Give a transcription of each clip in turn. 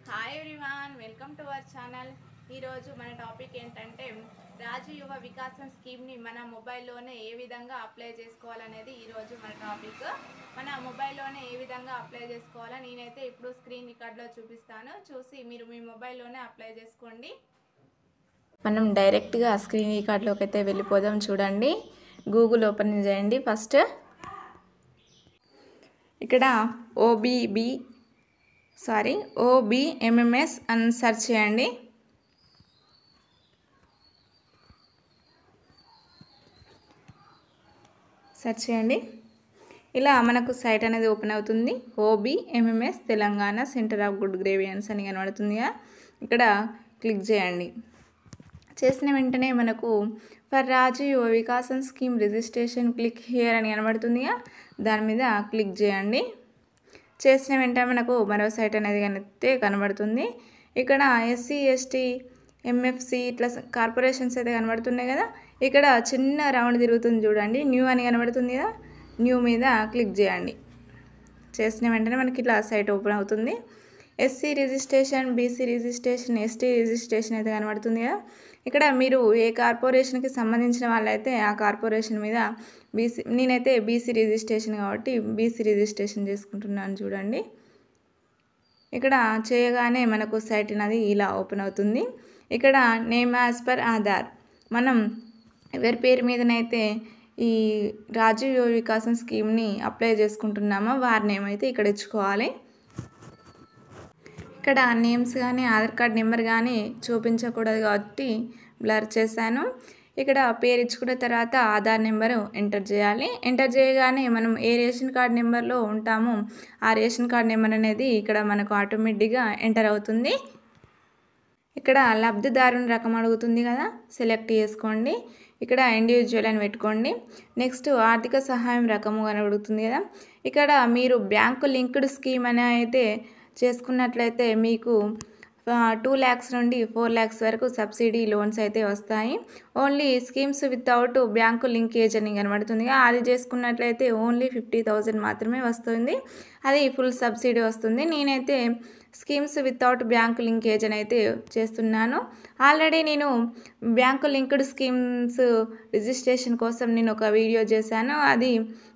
Hi everyone, welcome to our channel. ఈరోజు మన topic ఏంటంటే రాజు యువ వికాసం స్కీమ్ని మన మొబైల్లోనే ఏ విధంగా అప్లై చేసుకోవాలనేది ఈరోజు మన టాపిక్. మన మొబైల్లోనే ఏ విధంగా అప్లై చేసుకోవాలో నేనైతే ఇప్పుడు స్క్రీన్ రికార్డ్లో చూపిస్తాను. చూసి మీరు మీ మొబైల్లోనే అప్లై చేసుకోండి. మనం డైరెక్ట్గా స్క్రీన్ రికార్డ్లోకి అయితే వెళ్ళిపోదాం. చూడండి, గూగుల్ ఓపెన్ చేయండి. ఫస్ట్ ఇక్కడ OBMMS అని సెర్చ్ చేయండి. ఇలా మనకు సైట్ అనేది ఓపెన్ అవుతుంది. OBMMS Telangana centre of good grievances అని కనబడుతుందిగా, ఇక్కడ క్లిక్ చేయండి. చేసిన వెంటనే మనకు ఫర్ రాజు యువ వికాసం స్కీమ్ రిజిస్ట్రేషన్ క్లిక్ హియర్ అని కనబడుతుందిగా, దాని మీద క్లిక్ చేయండి. చేసిన వెంటనే మనకు మరో సైట్ అనేది కనబడుతుంది. ఇక్కడ SC ST MFC ఇట్లా కార్పొరేషన్స్ అయితే కనబడుతున్నాయి కదా. ఇక్కడ చిన్న రౌండ్ తిరుగుతుంది చూడండి, న్యూ అని కనబడుతుంది కదా, న్యూ మీద క్లిక్ చేయండి. చేసిన వెంటనే మనకి ఇట్లా సైట్ ఓపెన్ అవుతుంది. SC registration, BC registration, ST registration అయితే కనబడుతుంది కదా. ఇక్కడ మీరు ఏ కార్పొరేషన్కి సంబంధించిన వాళ్ళైతే ఆ కార్పొరేషన్ మీద నేనైతే BC రిజిస్ట్రేషన్ కాబట్టి BC రిజిస్ట్రేషన్ చేసుకుంటున్నాను. చూడండి, ఇక్కడ చేయగానే మనకు సైట్ అనేది ఇలా ఓపెన్ అవుతుంది. ఇక్కడ నేమ్ యాజ్ పర్ ఆధార్, మనం ఎవరి పేరు మీదనైతే ఈ రాజు యువ వికాసం స్కీమ్ని అప్లై చేసుకుంటున్నామో వారి నేమ్ అయితే ఇక్కడ ఇచ్చుకోవాలి. ఇక్కడ నేమ్స్ కానీ ఆధార్ కార్డ్ నెంబర్ కానీ చూపించకూడదు కాబట్టి బ్లర్ చేశాను. ఇక్కడ పేరు ఇచ్చుకున్న తర్వాత ఆధార్ నెంబరు ఎంటర్ చేయాలి. ఎంటర్ చేయగానే మనం ఏ రేషన్ కార్డ్ నెంబర్లో ఉంటామో ఆ రేషన్ కార్డ్ నెంబర్ అనేది ఇక్కడ మనకు ఆటోమేటిక్గా ఎంటర్ అవుతుంది. ఇక్కడ లబ్ధిదారుని రకం అడుగుతుంది కదా, సెలెక్ట్ చేసుకోండి. ఇక్కడ ఇండివిజువల్ అని పెట్టుకోండి. నెక్స్ట్ ఆర్థిక సహాయం రకము అని అడుగుతుంది కదా. ఇక్కడ మీరు బ్యాంకు లింక్డ్ స్కీమ్ అని అయితే చేసుకున్నట్లయితే మీకు 2 lakhs నుండి 4 lakhs వరకు సబ్సిడీ లోన్స్ అయితే వస్తాయి. Only schemes without bank linkage అని కనబడుతుంది. అది చేసుకున్నట్లయితే ఓన్లీ 50,000 మాత్రమే వస్తుంది, అది ఫుల్ సబ్సిడీ వస్తుంది. నేనైతే స్కీమ్స్ వితౌట్ బ్యాంకు లింకేజ్ అని అయితే చేస్తున్నాను. ఆల్రెడీ నేను బ్యాంకు లింక్డ్ స్కీమ్స్ రిజిస్ట్రేషన్ కోసం నేను ఒక వీడియో చేశాను, అది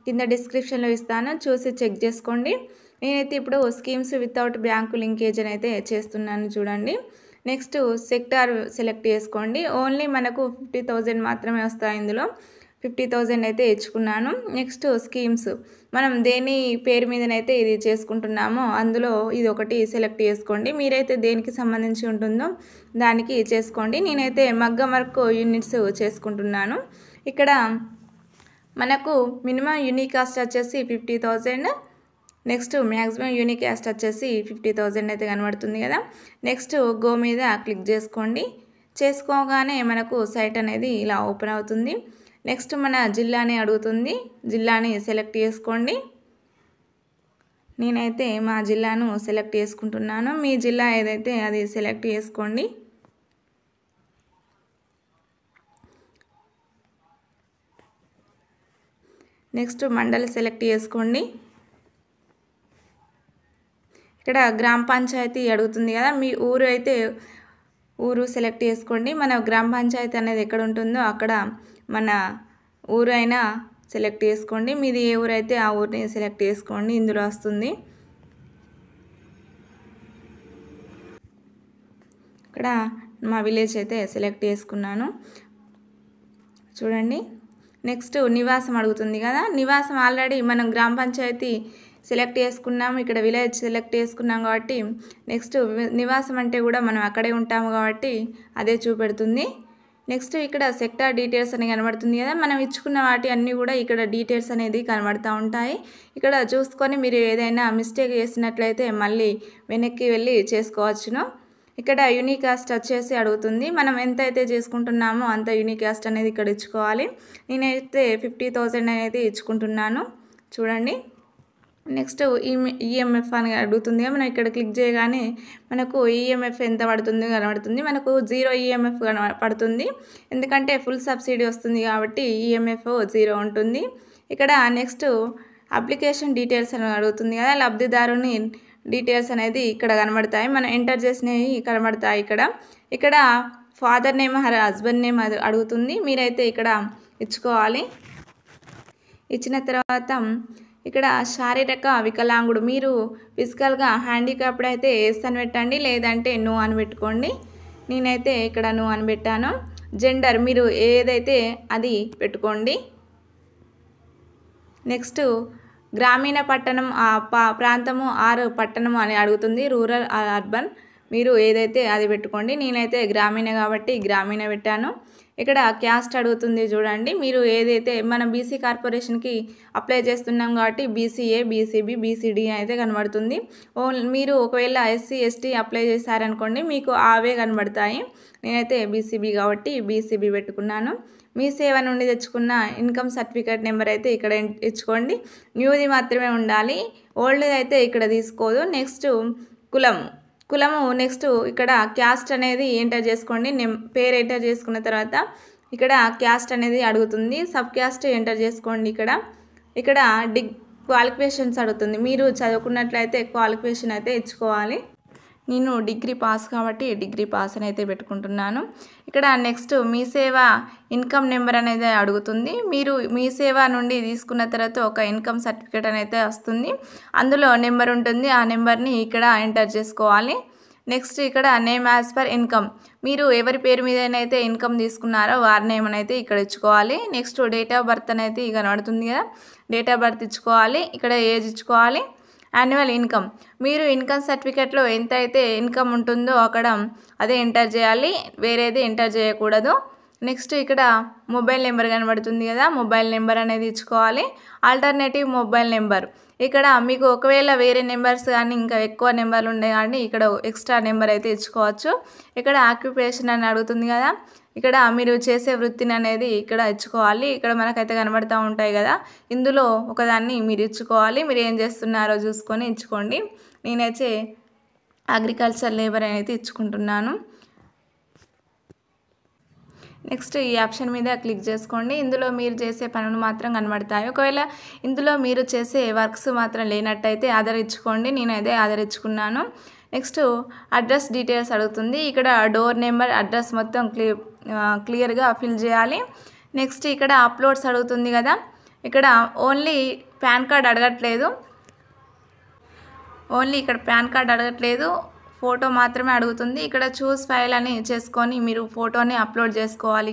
కింద డిస్క్రిప్షన్లో ఇస్తాను, చూసి చెక్ చేసుకోండి. నేనైతే ఇప్పుడు స్కీమ్స్ వితౌట్ బ్యాంకు లింకేజ్ అని అయితే చేస్తున్నాను. చూడండి, నెక్స్ట్ సెక్టార్ సెలెక్ట్ చేసుకోండి. ఓన్లీ మనకు 50,000 మాత్రమే వస్తాయి, ఇందులో 50,000 అయితే ఇచ్చుకున్నాను. నెక్స్ట్ స్కీమ్స్, మనం దేని పేరు మీదనైతే ఇది చేసుకుంటున్నామో అందులో ఇది ఒకటి సెలెక్ట్ చేసుకోండి. మీరైతే దేనికి సంబంధించి ఉంటుందో దానికి చేసుకోండి. నేనైతే మగ్గం వర్క్ యూనిట్స్ చేసుకుంటున్నాను. ఇక్కడ మనకు మినిమం యూనిక్ కాస్ట్ వచ్చేసి 50,000, నెక్స్ట్ మ్యాక్సిమం యూనిక్ కాస్ట్ వచ్చేసి 50,000 అయితే కనబడుతుంది కదా. నెక్స్ట్ గో మీద క్లిక్ చేసుకోండి. చేసుకోగానే మనకు సైట్ అనేది ఇలా ఓపెన్ అవుతుంది. నెక్స్ట్ మన జిల్లాని అడుగుతుంది, జిల్లాని సెలెక్ట్ చేసుకోండి. నేనైతే మా జిల్లాను సెలెక్ట్ చేసుకుంటున్నాను. మీ జిల్లా ఏదైతే అది సెలెక్ట్ చేసుకోండి. నెక్స్ట్ మండలి సెలెక్ట్ చేసుకోండి. ఇక్కడ గ్రామ పంచాయతీ అడుగుతుంది కదా, మీ ఊరు అయితే ఊరు సెలెక్ట్ చేసుకోండి. మన గ్రామ పంచాయతీ అనేది ఎక్కడ ఉంటుందో అక్కడ మన ఊరు అయినా సెలెక్ట్ చేసుకోండి. మీది ఏ ఊరు అయితే ఆ ఊరిని సెలెక్ట్ చేసుకోండి, ఇందులో వస్తుంది. ఇక్కడ మా విలేజ్ అయితే సెలెక్ట్ చేసుకున్నాను. చూడండి, నెక్స్ట్ నివాసం అడుగుతుంది కదా. నివాసం ఆల్రెడీ మనం గ్రామ పంచాయతీ సెలెక్ట్ చేసుకున్నాము, ఇక్కడ విలేజ్ సెలెక్ట్ చేసుకున్నాం కాబట్టి నెక్స్ట్ నివాసం అంటే కూడా మనం అక్కడే ఉంటాము కాబట్టి అదే చూపెడుతుంది. నెక్స్ట్ ఇక్కడ సెక్టార్ డీటెయిల్స్ అని కనబడుతుంది కదా, మనం ఇచ్చుకున్న వాటి అన్నీ కూడా ఇక్కడ డీటెయిల్స్ అనేది కనబడుతూ ఉంటాయి. ఇక్కడ చూసుకొని మీరు ఏదైనా మిస్టేక్ చేసినట్లయితే మళ్ళీ వెనక్కి వెళ్ళి చేసుకోవచ్చును. ఇక్కడ యూనిక్ కాస్ట్ వచ్చేసి అడుగుతుంది, మనం ఎంత అయితే చేసుకుంటున్నామో అంత యూనిక్ కాస్ట్ అనేది ఇక్కడ ఇచ్చుకోవాలి. నేనైతే 50,000 అనేది ఇచ్చుకుంటున్నాను. చూడండి, నెక్స్ట్ EMF అని అడుగుతుంది. మనం ఇక్కడ క్లిక్ చేయగానే మనకు EMF ఎంత పడుతుంది కనబడుతుంది. మనకు 0 EMF పడుతుంది, ఎందుకంటే ఫుల్ సబ్సిడీ వస్తుంది కాబట్టి EMF 0 ఉంటుంది. ఇక్కడ నెక్స్ట్ అప్లికేషన్ డీటెయిల్స్ అని అడుగుతుంది కదా, లబ్ధిదారుని డీటెయిల్స్ అనేది ఇక్కడ కనబడతాయి, మనం ఎంటర్ చేసినవి కనబడతాయి. ఇక్కడ ఫాదర్ నేమ్ హస్బెండ్ నేమ్ అడుగుతుంది, మీరైతే ఇక్కడ ఇచ్చుకోవాలి. ఇచ్చిన తర్వాత ఇక్కడ శారీరక వికలాంగుడు, మీరు ఫిజికల్గా హ్యాండిక్యాప్డ్ అయితే ఎస్ అని పెట్టండి, లేదంటే నో అని పెట్టుకోండి. నేనైతే ఇక్కడ నో అని పెట్టాను. జెండర్ మీరు ఏదైతే అది పెట్టుకోండి. నెక్స్ట్ గ్రామీణ పట్టణం ప్రాంతము ఆర్ పట్టణము అని అడుగుతుంది, రూరల్ అర్బన్, మీరు ఏదైతే అది పెట్టుకోండి. నేనైతే గ్రామీణ కాబట్టి గ్రామీణ పెట్టాను. ఇక్కడ క్యాస్ట్ అడుగుతుంది చూడండి, మీరు ఏదైతే మనం బీసీ కార్పొరేషన్కి అప్లై చేస్తున్నాం కాబట్టి బీసీఏ, బీసీబీ, బీసీడీ అయితే కనబడుతుంది. మీరు ఒకవేళ ఎస్సీ ఎస్టీ అప్లై చేశారనుకోండి మీకు అవే కనబడతాయి. నేనైతే బీసీబీ కాబట్టి బీసీబీ పెట్టుకున్నాను. మీ సేవ నుండి తెచ్చుకున్న ఇన్కమ్ సర్టిఫికేట్ నెంబర్ అయితే ఇక్కడ ఇచ్చుకోండి. న్యూది మాత్రమే ఉండాలి, ఓల్డ్ది అయితే ఇక్కడ తీసుకోదు. నెక్స్ట్ కులము నెక్స్ట్ ఇక్కడ క్యాస్ట్ అనేది ఎంటర్ చేసుకోండి. పేరు ఎంటర్ చేసుకున్న తర్వాత ఇక్కడ క్యాస్ట్ అనేది అడుగుతుంది, సబ్ క్యాస్ట్ ఎంటర్ చేసుకోండి. ఇక్కడ క్వాలిఫికేషన్స్ అడుగుతుంది, మీరు చదువుకున్నట్లయితే క్వాలిఫికేషన్ అయితే ఇచ్చుకోవాలి. నేను డిగ్రీ పాస్ కాబట్టి డిగ్రీ పాస్ అని అయితే పెట్టుకుంటున్నాను. ఇక్కడ నెక్స్ట్ మీ సేవ ఇన్కమ్ నెంబర్ అనేది అడుగుతుంది, మీరు మీ సేవ నుండి తీసుకున్న తర్వాత ఒక ఇన్కమ్ సర్టిఫికేట్ అనేది వస్తుంది, అందులో నెంబర్ ఉంటుంది, ఆ నెంబర్ని ఇక్కడ ఎంటర్ చేసుకోవాలి. నెక్స్ట్ ఇక్కడ నేమ్ యాజ్ పర్ ఇన్కమ్, మీరు ఎవరి పేరు మీదనైతే ఇన్కమ్ తీసుకున్నారో వారి నేమ్ అయితే ఇక్కడ ఇచ్చుకోవాలి. నెక్స్ట్ డేట్ ఆఫ్ బర్త్ అనేది కనబడుతుంది కదా, డేట్ ఆఫ్ బర్త్ ఇచ్చుకోవాలి. ఇక్కడ ఏజ్ ఇచ్చుకోవాలి. యాన్యువల్ ఇన్కమ్, మీరు ఇన్కమ్ సర్టిఫికేట్లో ఎంత అయితే ఇన్కమ్ ఉంటుందో అక్కడ అదే ఎంటర్ చేయాలి, వేరేది ఎంటర్ చేయకూడదు. నెక్స్ట్ ఇక్కడ మొబైల్ నెంబర్ కనబడుతుంది కదా, మొబైల్ నెంబర్ అనేది ఇచ్చుకోవాలి. ఆల్టర్నేటివ్ మొబైల్ నెంబర్, ఇక్కడ మీకు ఒకవేళ వేరే నెంబర్స్ కానీ ఇంకా ఎక్కువ నెంబర్లు ఉన్నాయి కానీ ఇక్కడ ఎక్స్ట్రా నెంబర్ అయితే ఇచ్చుకోవచ్చు. ఇక్కడ ఆక్యుపేషన్ అని అడుగుతుంది కదా, ఇక్కడ మీరు చేసే వృత్తిని అనేది ఇక్కడ ఇచ్చుకోవాలి. ఇక్కడ మనకైతే కనబడుతూ ఉంటాయి కదా, ఇందులో ఒకదాన్ని మీరు ఇచ్చుకోవాలి. మీరు ఏం చేస్తున్నారో చూసుకొని ఇచ్చుకోండి. నేనైతే అగ్రికల్చర్ లేబర్ అయితే ఇచ్చుకుంటున్నాను. నెక్స్ట్ ఈ ఆప్షన్ మీద క్లిక్ చేసుకోండి. ఇందులో మీరు చేసే పనులు మాత్రం కనబడతాయి. ఒకవేళ ఇందులో మీరు చేసే వర్క్స్ మాత్రం లేనట్టయితే ఆధార్ ఇచ్చుకోండి. నేనైతే ఆధార్ ఇచ్చుకున్నాను. నెక్స్ట్ అడ్రస్ డీటెయిల్స్ అడుగుతుంది, ఇక్కడ డోర్ నెంబర్ అడ్రస్ మొత్తం క్లియర్గా ఫిల్ చేయాలి. నెక్స్ట్ ఇక్కడ అప్లోడ్స్ అడుగుతుంది కదా, ఇక్కడ ఓన్లీ పాన్ కార్డ్ అడగట్లేదు, ఫోటో మాత్రమే అడుగుతుంది. ఇక్కడ చూస్ ఫైల్ అని చేసుకొని మీరు ఫోటోని అప్లోడ్ చేసుకోవాలి.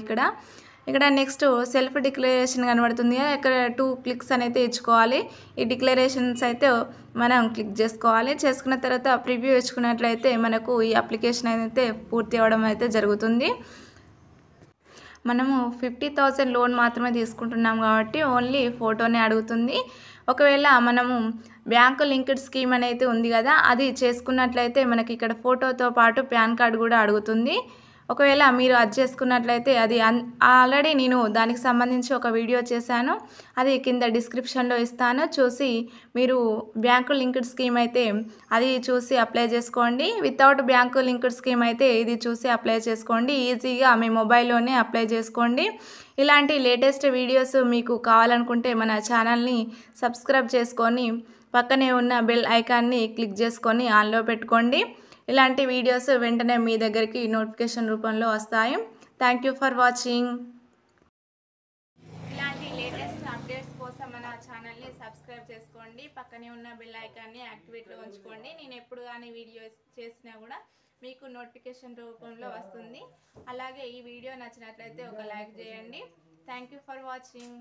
ఇక్కడ నెక్స్ట్ సెల్ఫ్ డిక్లరేషన్ కనబడుతుంది కదా, ఇక్కడ 2 క్లిక్స్ అయితే ఇచ్చుకోవాలి. ఈ డిక్లరేషన్స్ అయితే మనం క్లిక్ చేసుకోవాలి. చేసుకున్న తర్వాత ప్రివ్యూ ఇచ్చుకున్నట్లయితే మనకు ఈ అప్లికేషన్ అయితే పూర్తి అవ్వడం అయితే జరుగుతుంది. మనము 50,000 లోన్ మాత్రమే తీసుకుంటున్నాం కాబట్టి ఓన్లీ ఫోటోనే అడుగుతుంది. ఒకవేళ మనము బ్యాంకు లింక్డ్ స్కీమ్ అనేది ఉంది కదా, అది చేసుకున్నట్లయితే మనకి ఇక్కడ ఫోటోతో పాటు పాన్ కార్డు కూడా అడుగుతుంది. ఒకవేళ మీరు అది చేసుకున్నట్లయితే అది ఆల్రెడీ నేను దానికి సంబంధించి ఒక వీడియో చేశాను, అది కింద డిస్క్రిప్షన్లో ఇస్తాను, చూసి మీరు బ్యాంకు లింక్డ్ స్కీమ్ అయితే అది చూసి అప్లై చేసుకోండి. వితౌట్ బ్యాంకు లింక్డ్ స్కీమ్ అయితే ఇది చూసి అప్లై చేసుకోండి. ఈజీగా మీ మొబైల్లోనే అప్లై చేసుకోండి. ఇలాంటి లేటెస్ట్ వీడియోస్ మీకు కావాలనుకుంటే మన ఛానల్ని సబ్స్క్రైబ్ చేసుకొని పక్కనే ఉన్న బెల్ ఐకాన్ని క్లిక్ చేసుకొని ఆన్లో పెట్టుకోండి. ఇలాంటి వీడియోస్ వెంటనే మీ దగ్గరికి నోటిఫికేషన్ రూపంలో వస్తాయి. Thank you for watching. ఇలాంటి లేటెస్ట్ అప్డేట్స్ కోసం మన ఛానల్ని సబ్స్క్రైబ్ చేసుకోండి, పక్కనే ఉన్న బెల్ ఐకాన్ని యాక్టివేట్లో ఉంచుకోండి. నేను ఎప్పుడు కానీ వీడియో చేసినా కూడా మీకు నోటిఫికేషన్ రూపంలో వస్తుంది. అలాగే ఈ వీడియో నచ్చినట్లయితే ఒక లైక్ చేయండి. Thank you for watching.